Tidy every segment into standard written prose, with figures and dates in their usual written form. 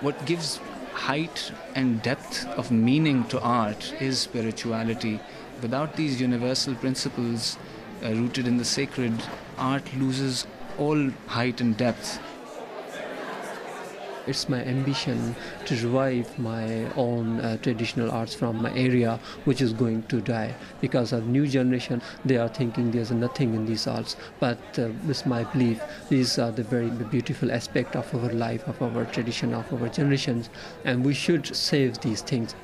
What gives height and depth of meaning to art is spirituality. Without these universal principles rooted in the sacred, art loses all height and depth. It's my ambition to revive my own traditional arts from my area, which is going to die. Because of new generation, they are thinking there's nothing in these arts. But it's my belief, these are the very beautiful aspect of our life, of our tradition, of our generations, and we should save these things.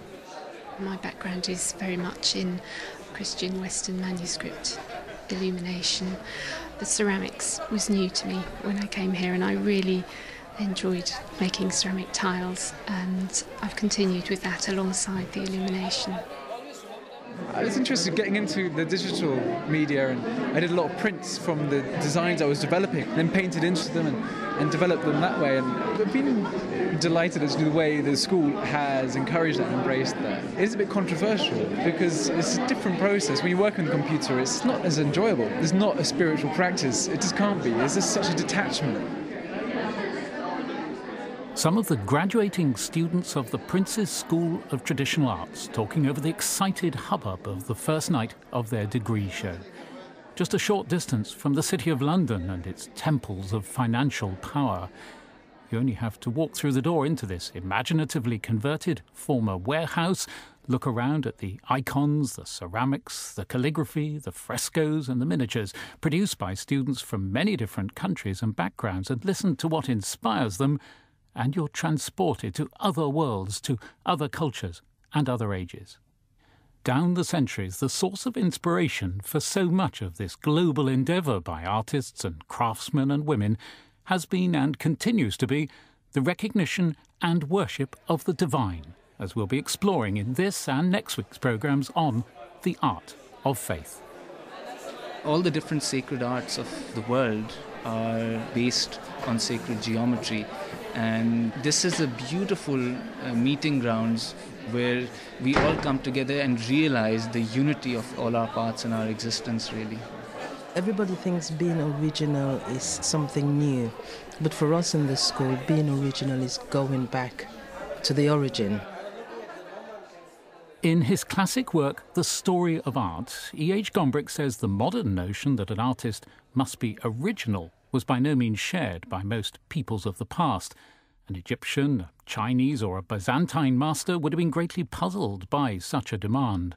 My background is very much in Christian Western manuscript illumination. The ceramics was new to me when I came here, and I really enjoyed making ceramic tiles, and I've continued with that alongside the illumination. I was interested in getting into the digital media, and I did a lot of prints from the designs I was developing, and then painted into them and developed them that way. And I've been delighted as to the way the school has encouraged that and embraced that. It is a bit controversial because it's a different process. When you work on the computer, it's not as enjoyable. It's not a spiritual practice. It just can't be. There's just such a detachment. Some of the graduating students of the Prince's School of Traditional Arts talking over the excited hubbub of the first night of their degree show. Just a short distance from the City of London and its temples of financial power. You only have to walk through the door into this imaginatively converted former warehouse, look around at the icons, the ceramics, the calligraphy, the frescoes and the miniatures produced by students from many different countries and backgrounds, and listen to what inspires them, and you're transported to other worlds, to other cultures and other ages. Down the centuries, the source of inspiration for so much of this global endeavour by artists and craftsmen and women has been and continues to be the recognition and worship of the divine, as we'll be exploring in this and next week's programmes on the art of faith. All the different sacred arts of the world are based on sacred geometry. And this is a beautiful meeting grounds where we all come together and realize the unity of all our parts in our existence, really. Everybody thinks being original is something new, but for us in this school, being original is going back to the origin. In his classic work, The Story of Art, E.H. Gombrich says the modern notion that an artist must be original was by no means shared by most peoples of the past. An Egyptian, a Chinese or a Byzantine master would have been greatly puzzled by such a demand.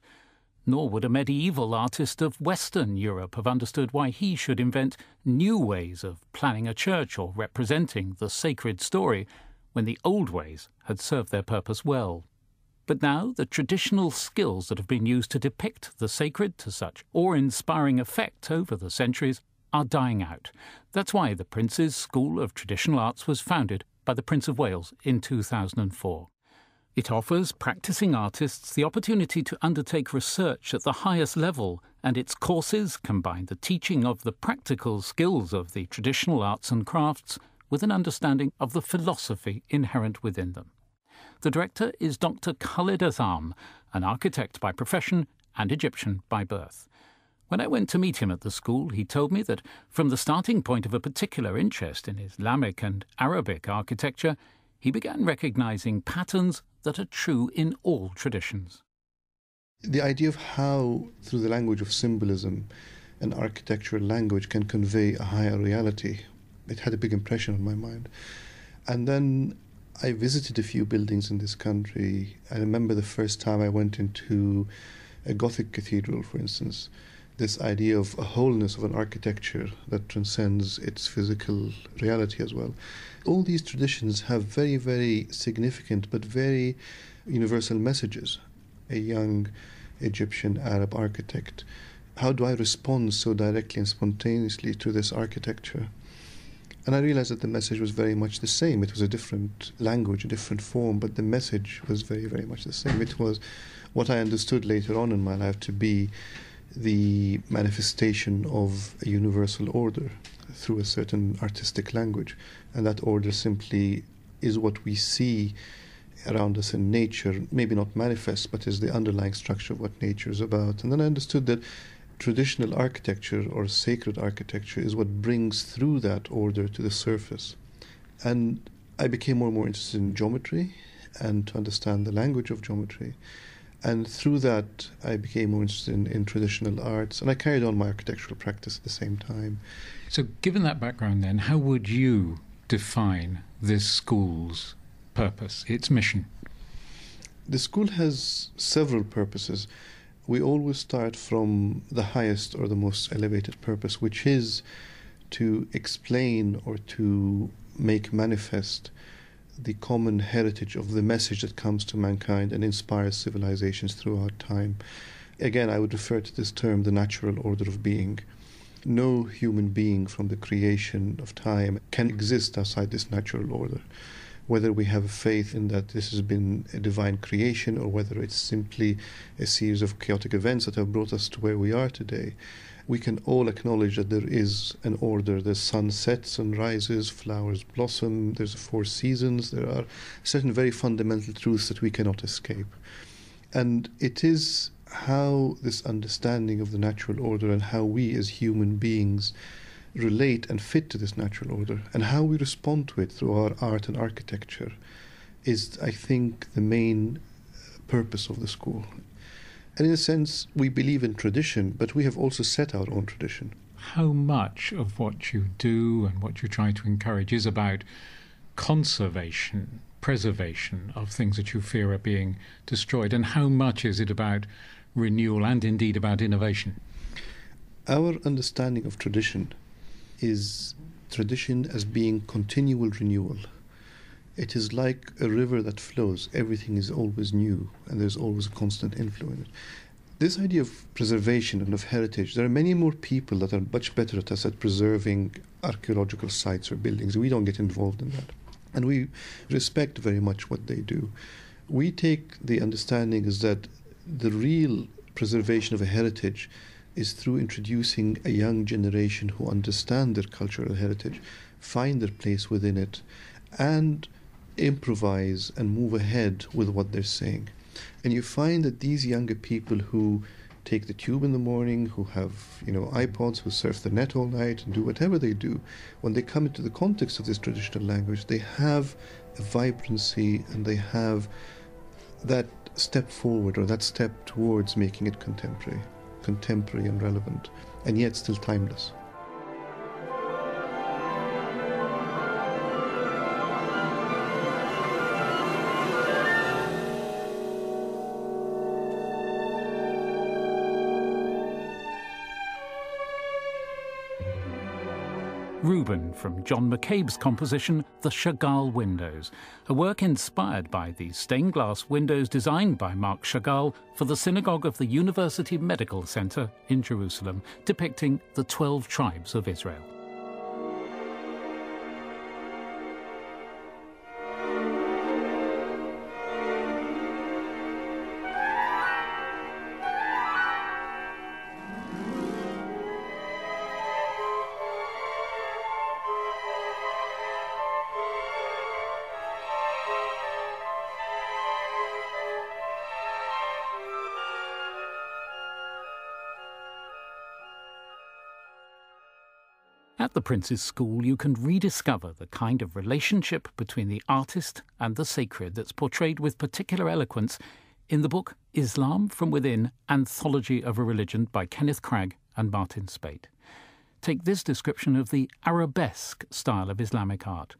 Nor would a medieval artist of Western Europe have understood why he should invent new ways of planning a church or representing the sacred story when the old ways had served their purpose well. But now the traditional skills that have been used to depict the sacred to such awe-inspiring effect over the centuries are dying out. That's why the Prince's School of Traditional Arts was founded by the Prince of Wales in 2004. It offers practicing artists the opportunity to undertake research at the highest level, and its courses combine the teaching of the practical skills of the traditional arts and crafts with an understanding of the philosophy inherent within them. The director is Dr. Khalid Azam, an architect by profession and Egyptian by birth. When I went to meet him at the school, he told me that from the starting point of a particular interest in Islamic and Arabic architecture, he began recognizing patterns that are true in all traditions. The idea of how, through the language of symbolism, an architectural language can convey a higher reality, it had a big impression on my mind. And then I visited a few buildings in this country. I remember the first time I went into a Gothic cathedral, for instance. This idea of a wholeness of an architecture that transcends its physical reality as well. All these traditions have very, very significant but very universal messages. A young Egyptian Arab architect, how do I respond so directly and spontaneously to this architecture? And I realized that the message was very much the same. It was a different language, a different form, but the message was very, very much the same. It was what I understood later on in my life to be the manifestation of a universal order through a certain artistic language. And that order simply is what we see around us in nature, maybe not manifest, but is the underlying structure of what nature is about. And then I understood that traditional architecture or sacred architecture is what brings through that order to the surface. And I became more and more interested in geometry and to understand the language of geometry. And through that, I became more interested in traditional arts, and I carried on my architectural practice at the same time. So given that background then, how would you define this school's purpose, its mission? The school has several purposes. We always start from the highest or the most elevated purpose, which is to explain or to make manifest the common heritage of the message that comes to mankind and inspires civilizations throughout time. Again, I would refer to this term, the natural order of being. No human being from the creation of time can exist outside this natural order. Whether we have faith in that this has been a divine creation or whether it's simply a series of chaotic events that have brought us to where we are today, we can all acknowledge that there is an order. The sun sets and rises, flowers blossom, there's 4 seasons, there are certain very fundamental truths that we cannot escape. And it is how this understanding of the natural order and how we as human beings relate and fit to this natural order and how we respond to it through our art and architecture is, I think, the main purpose of the school. And in a sense, we believe in tradition, but we have also set our own tradition. How much of what you do and what you try to encourage is about conservation, preservation of things that you fear are being destroyed, and how much is it about renewal and indeed about innovation? Our understanding of tradition is tradition as being continual renewal. It is like a river that flows. Everything is always new, and there's always a constant inflow in it. This idea of preservation and of heritage, there are many more people that are much better at us at preserving archaeological sites or buildings. We don't get involved in that. And we respect very much what they do. We take the understanding is that the real preservation of a heritage is through introducing a young generation who understand their cultural heritage, find their place within it, and improvise and move ahead with what they're saying. And you find that these younger people who take the tube in the morning, who have iPods, who surf the net all night and do whatever they do, when they come into the context of this traditional language, they have a vibrancy and they have that step forward or that step towards making it contemporary and relevant, and yet still timeless. Reuben from John McCabe's composition The Chagall Windows, a work inspired by the stained glass windows designed by Marc Chagall for the synagogue of the University Medical Center in Jerusalem, depicting the 12 tribes of Israel. At the Prince's School, you can rediscover the kind of relationship between the artist and the sacred that's portrayed with particular eloquence in the book Islam from Within, Anthology of a Religion by Kenneth Cragg and Martin Spate. Take this description of the arabesque style of Islamic art.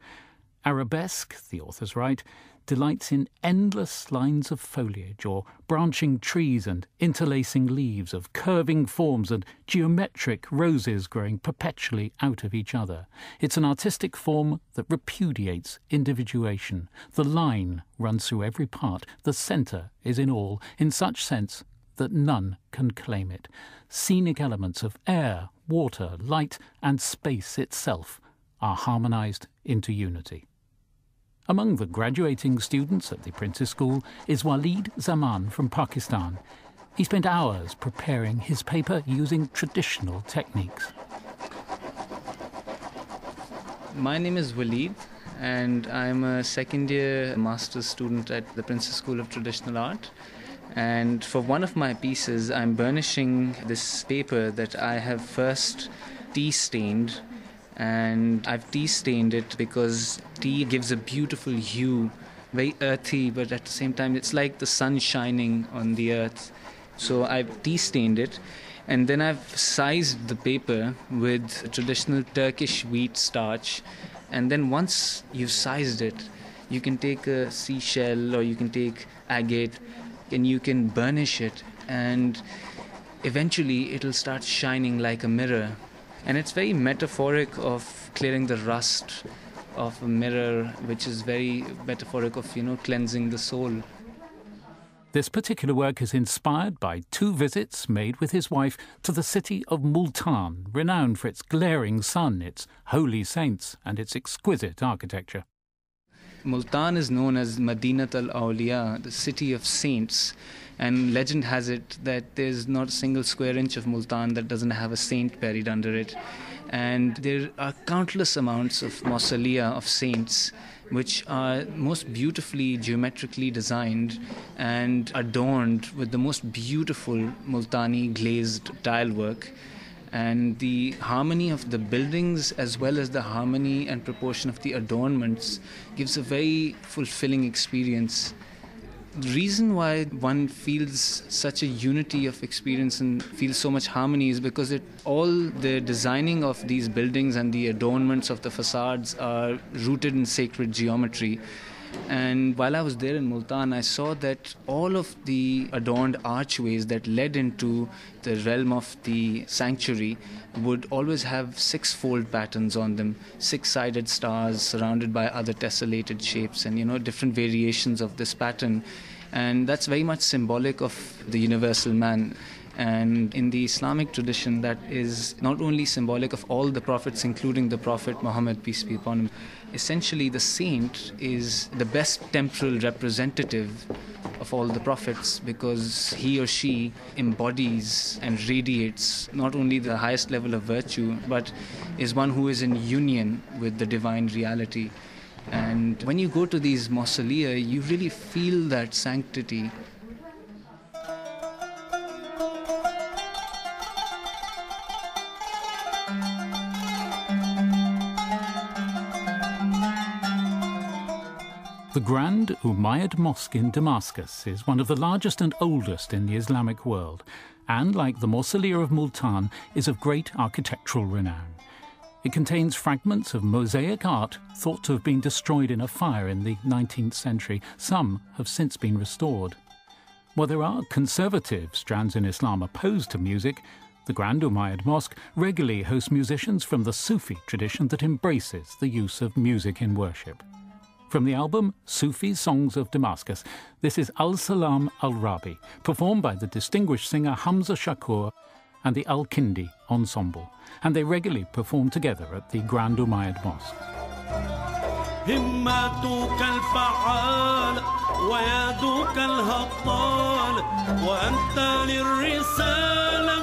Arabesque, the authors write, delights in endless lines of foliage or branching trees and interlacing leaves of curving forms and geometric roses growing perpetually out of each other. It's an artistic form that repudiates individuation. The line runs through every part. The centre is in all, in such sense that none can claim it. Scenic elements of air, water, light and space itself are harmonised into unity. Among the graduating students at the Prince's School is Waleed Zaman from Pakistan. He spent hours preparing his paper using traditional techniques. My name is Waleed, and I'm a second-year master's student at the Prince's School of Traditional Art. And for one of my pieces, I'm burnishing this paper that I have first tea-stained and I've tea stained it because tea gives a beautiful hue, very earthy, but at the same time it's like the sun shining on the earth. So I've tea stained it, and then I've sized the paper with traditional Turkish wheat starch. And then once you've sized it, you can take a seashell or you can take agate and you can burnish it, and eventually it'll start shining like a mirror. And it's very metaphoric of clearing the rust of a mirror, which is very metaphoric of, cleansing the soul. This particular work is inspired by 2 visits made with his wife to the city of Multan, renowned for its glaring sun, its holy saints, and its exquisite architecture. Multan is known as Madinat al-Awliya, the city of saints. And legend has it that there's not a single square inch of Multan that doesn't have a saint buried under it. And there are countless amounts of mausolea of saints, which are most beautifully geometrically designed and adorned with the most beautiful Multani glazed tile work. And the harmony of the buildings as well as the harmony and proportion of the adornments gives a very fulfilling experience. The reason why one feels such a unity of experience and feels so much harmony is because all the designing of these buildings and the adornments of the facades are rooted in sacred geometry. And while I was there in Multan, I saw that all of the adorned archways that led into the realm of the sanctuary would always have 6-fold patterns on them, 6-sided stars surrounded by other tessellated shapes and, different variations of this pattern. And that's very much symbolic of the universal man. And in the Islamic tradition, that is not only symbolic of all the prophets, including the Prophet Muhammad, peace be upon him. Essentially, the saint is the best temporal representative of all the prophets because he or she embodies and radiates not only the highest level of virtue, but is one who is in union with the divine reality. And when you go to these mausolea, you really feel that sanctity. The Grand Umayyad Mosque in Damascus is one of the largest and oldest in the Islamic world, and, like the Mausolea of Multan, is of great architectural renown. It contains fragments of mosaic art thought to have been destroyed in a fire in the 19th century. Some have since been restored. While there are conservative strands in Islam opposed to music, the Grand Umayyad Mosque regularly hosts musicians from the Sufi tradition that embraces the use of music in worship. From the album Sufi Songs of Damascus, this is Al-Salam Al-Rabi, performed by the distinguished singer Hamza Shakur and the Al-Kindi Ensemble, and they regularly perform together at the Grand Umayyad Mosque. همتك الفعال ويدك الهطال وأنت للرسالة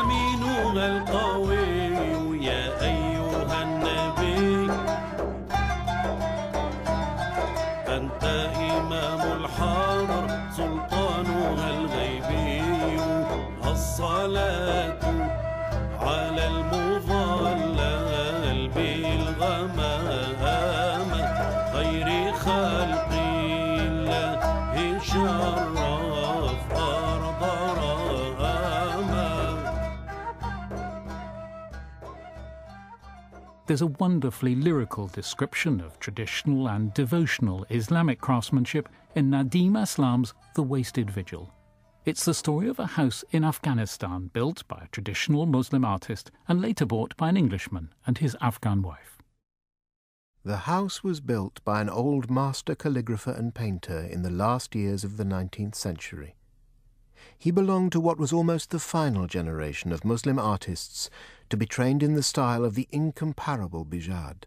أمينها القوي يا أيها النبي أنت إمام الحاضر سلطانها الغيبي الصلاة على المظلل بالغمام خير خلق الله شرف أرض رهاما. There's a wonderfully lyrical description of traditional and devotional Islamic craftsmanship in Nadim Aslam's The Wasted Vigil. It's the story of a house in Afghanistan built by a traditional Muslim artist and later bought by an Englishman and his Afghan wife. The house was built by an old master calligrapher and painter in the last years of the 19th century. He belonged to what was almost the final generation of Muslim artists to be trained in the style of the incomparable Bijad.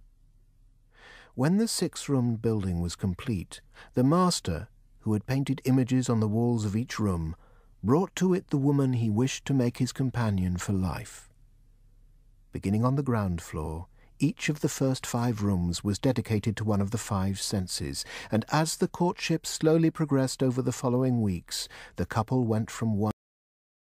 When the 6-roomed building was complete, the master, who had painted images on the walls of each room, brought to it the woman he wished to make his companion for life. Beginning on the ground floor, each of the first 5 rooms was dedicated to one of the 5 senses, and as the courtship slowly progressed over the following weeks, the couple went from one